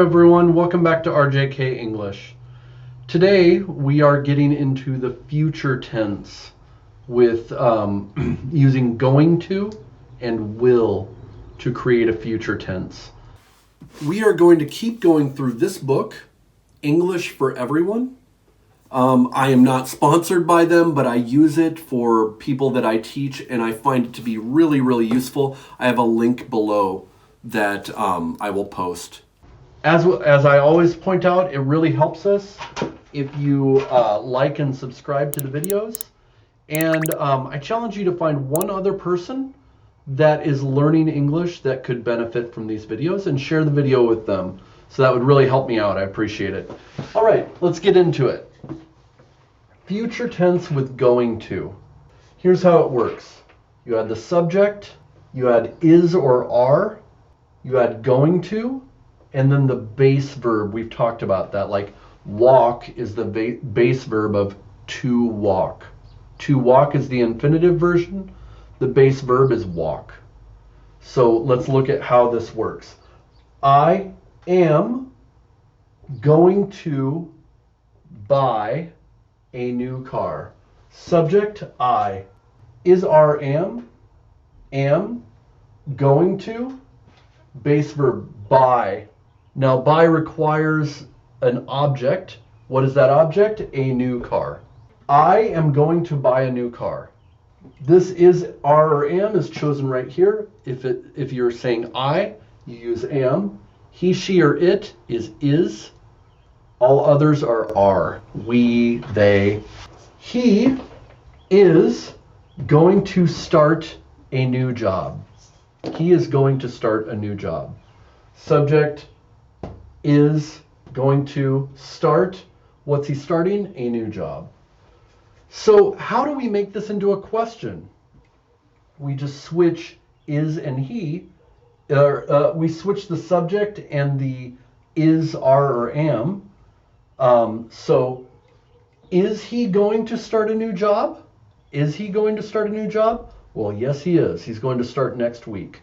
everyone, welcome back to RJK English. Today we are getting into the future tense with using going to and will to create a future tense. We are going to keep going through this book, English for Everyone. I am not sponsored by them, but I use it for people that I teach, and I find it to be really, really useful. I have a link below that I will post. As I always point out, it really helps us if you like and subscribe to the videos. And I challenge you to find one other person that is learning English that could benefit from these videos and share the video with them. So that would really help me out. I appreciate it. All right, let's get into it. Future tense with going to. Here's how it works. You add the subject, you add is or are, you add going to, and then the base verb. We've talked about that. Like walk is the base verb of to walk. To walk is the infinitive version. The base verb is walk. So let's look at how this works. I am going to buy a new car. Subject I. Is are am, going to, base verb buy. Now buy requires an object. What is that object? A new car. I am going to buy a new car. This is are or am is chosen right here. If you're saying I, you use am. He, she, or it is. All others are. We, they. He is going to start a new job. He is going to start a new job. Subject is going to start. What's he starting? A new job. So how do we make this into a question? We just switch is and he. We switch the subject and the is, are, or am. So is he going to start a new job? Is he going to start a new job? Well, yes, he is. He's going to start next week.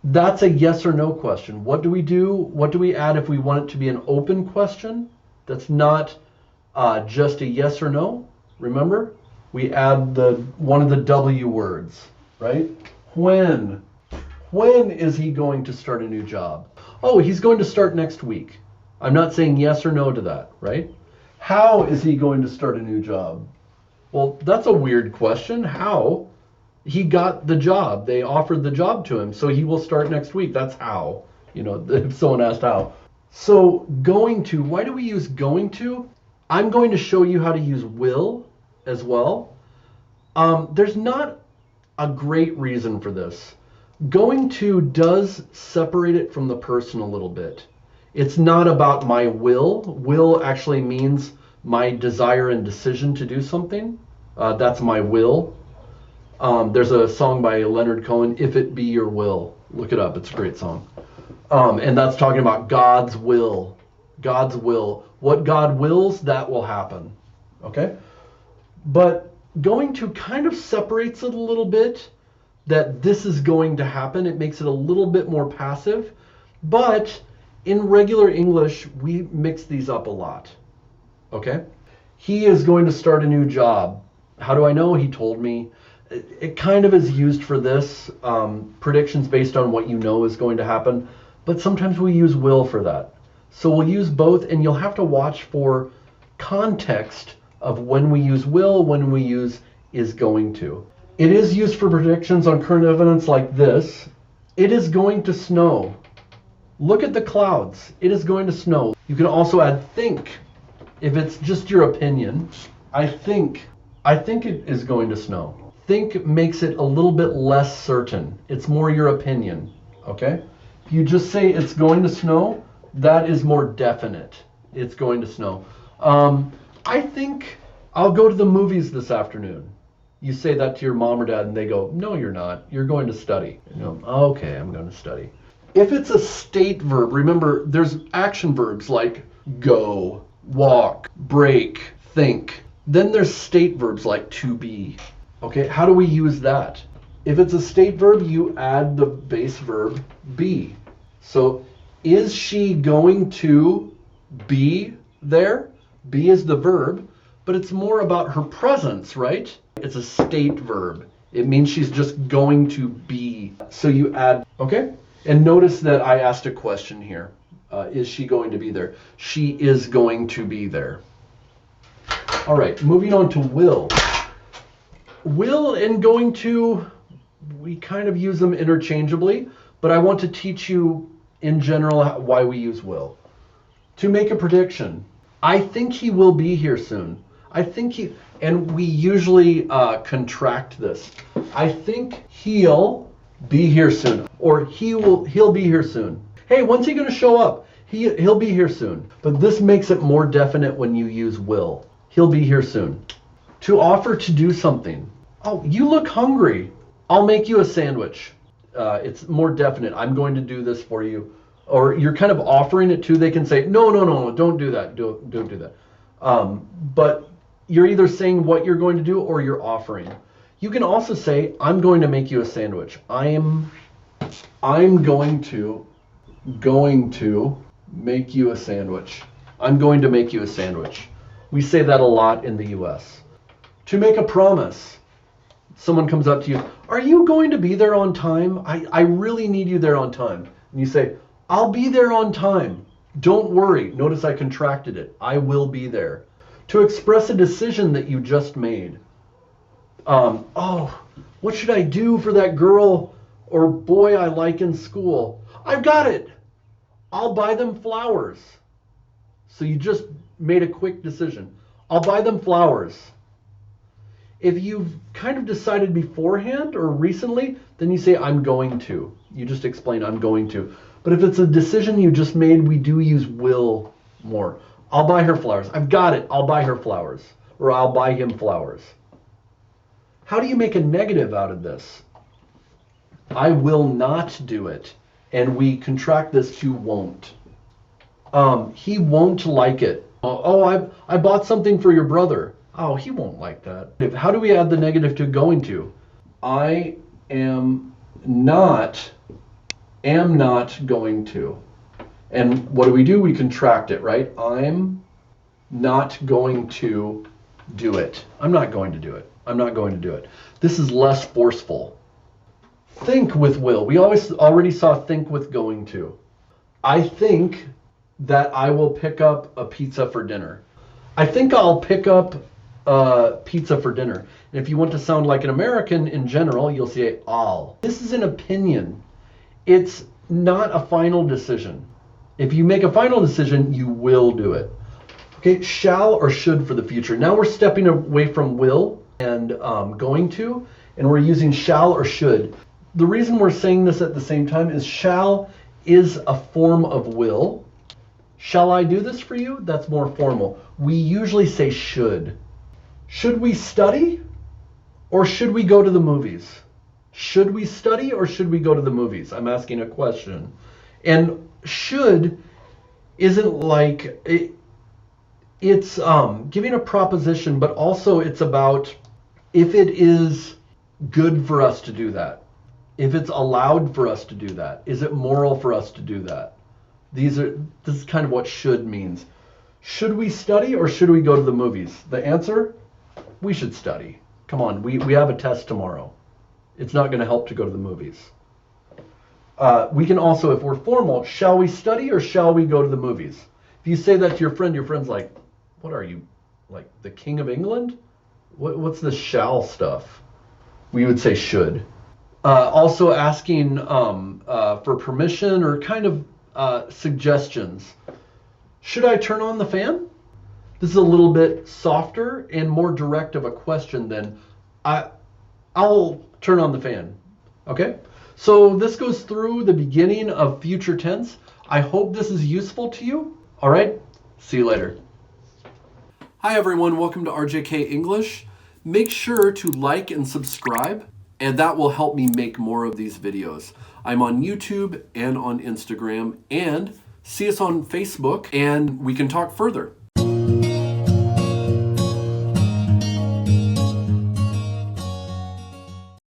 That's a yes or no question. What do we do? What do we add if we want it to be an open question? That's not just a yes or no. Remember, we add one of the W words, right? When is he going to start a new job? Oh, he's going to start next week. I'm not saying yes or no to that, right? How is he going to start a new job? Well, that's a weird question. How? He got the job. They offered the job to him, so he will start next week. That's how. If someone asked how. So going to, why do we use going to? I'm going to show you how to use will as well. There's not a great reason for this. Going to does separate it from the person a little bit. It's not about my will. Will actually means my desire and decision to do something. That's my will. There's a song by Leonard Cohen, If It Be Your Will. Look it up. It's a great song. And that's talking about God's will. God's will. What God wills, that will happen. Okay? But going to kind of separates it a little bit, that this is going to happen. It makes it a little bit more passive. But in regular English, we mix these up a lot. Okay? He is going to start a new job. How do I know? He told me. It kind of is used for this, predictions based on what you know is going to happen. But sometimes we use will for that. So we'll use both, and you'll have to watch for context of when we use will, when we use is going to. It is used for predictions on current evidence like this. It is going to snow. Look at the clouds. It is going to snow. You can also add think. If it's just your opinion, I think it is going to snow. Think makes it a little bit less certain. It's more your opinion, okay? If you just say it's going to snow, that is more definite. It's going to snow. I think I'll go to the movies this afternoon. You say that to your mom or dad and they go, no, you're not. You're going to study. Okay, I'm going to study. If it's a state verb, remember there's action verbs like go, walk, break, think. Then there's state verbs like to be. Okay, how do we use that? If it's a state verb, you add the base verb be. So Is she going to be there? Be is the verb, but it's more about her presence, right? It's a state verb. It means she's just going to be. So you add, okay? And notice that I asked a question here. Is she going to be there? She is going to be there. All right, moving on to will. Will and going to, we kind of use them interchangeably, but I want to teach you in general why we use will. To make a prediction, I think he will be here soon. I think he, and we usually contract this. I think he'll be here soon, or he'll be here soon. Hey, when's he going to show up? He'll be here soon. But this makes it more definite when you use will. He'll be here soon. To offer to do something. Oh, you look hungry. I'll make you a sandwich. It's more definite. I'm going to do this for you. Or you're kind of offering it to. They can say, no, don't do that. Don't do that. But you're either saying what you're going to do or you're offering. You can also say, I'm going to make you a sandwich. I'm going to make you a sandwich. I'm going to make you a sandwich. We say that a lot in the US. To make a promise. Someone comes up to you, are you going to be there on time? I really need you there on time. And you say, I'll be there on time. Don't worry. Notice I contracted it. I will be there. To express a decision that you just made. Oh, what should I do for that girl or boy I like in school? I've got it. I'll buy them flowers. So you just made a quick decision. I'll buy them flowers. If you've kind of decided beforehand or recently, then you say, I'm going to. You just explain, I'm going to. But if it's a decision you just made, we do use will more. I'll buy her flowers. I've got it. I'll buy her flowers. Or I'll buy him flowers. How do you make a negative out of this? I will not do it. And we contract this to won't. He won't like it. Oh, I bought something for your brother. Oh, he won't like that. How do we add the negative to going to? I am not going to. And what do? We contract it, right? I'm not going to do it. I'm not going to do it. I'm not going to do it. This is less forceful. Think with will. We already saw think with going to. I think that I will pick up a pizza for dinner. I think I'll pick up pizza for dinner. And if you want to sound like an American in general, you'll say I'll. This is an opinion. It's not a final decision. If you make a final decision, you will do it. Okay, shall or should for the future. Now we're stepping away from will and going to, and we're using shall or should. The reason we're saying this at the same time is shall is a form of will. Shall I do this for you? That's more formal. We usually say should. Should we study or should we go to the movies? Should we study or should we go to the movies? I'm asking a question. And should isn't like it's giving a proposition, but also it's about if it is good for us to do that. If it's allowed for us to do that. Is it moral for us to do that? This is kind of what should means. Should we study or should we go to the movies? The answer, we should study. Come on, we have a test tomorrow. It's not going to help to go to the movies. We can also, if we're formal, shall we study or shall we go to the movies? If you say that to your friend's like, what are you, like the King of England? What's this shall stuff? We would say should. Also asking for permission or kind of suggestions. Should I turn on the fan? This is a little bit softer and more direct of a question than I'll turn on the fan. Okay? So this goes through the beginning of future tense. I hope this is useful to you. All right? See you later. Hi everyone, welcome to RJK English. Make sure to like and subscribe, and that will help me make more of these videos. I'm on YouTube and on Instagram, and see us on Facebook, and we can talk further.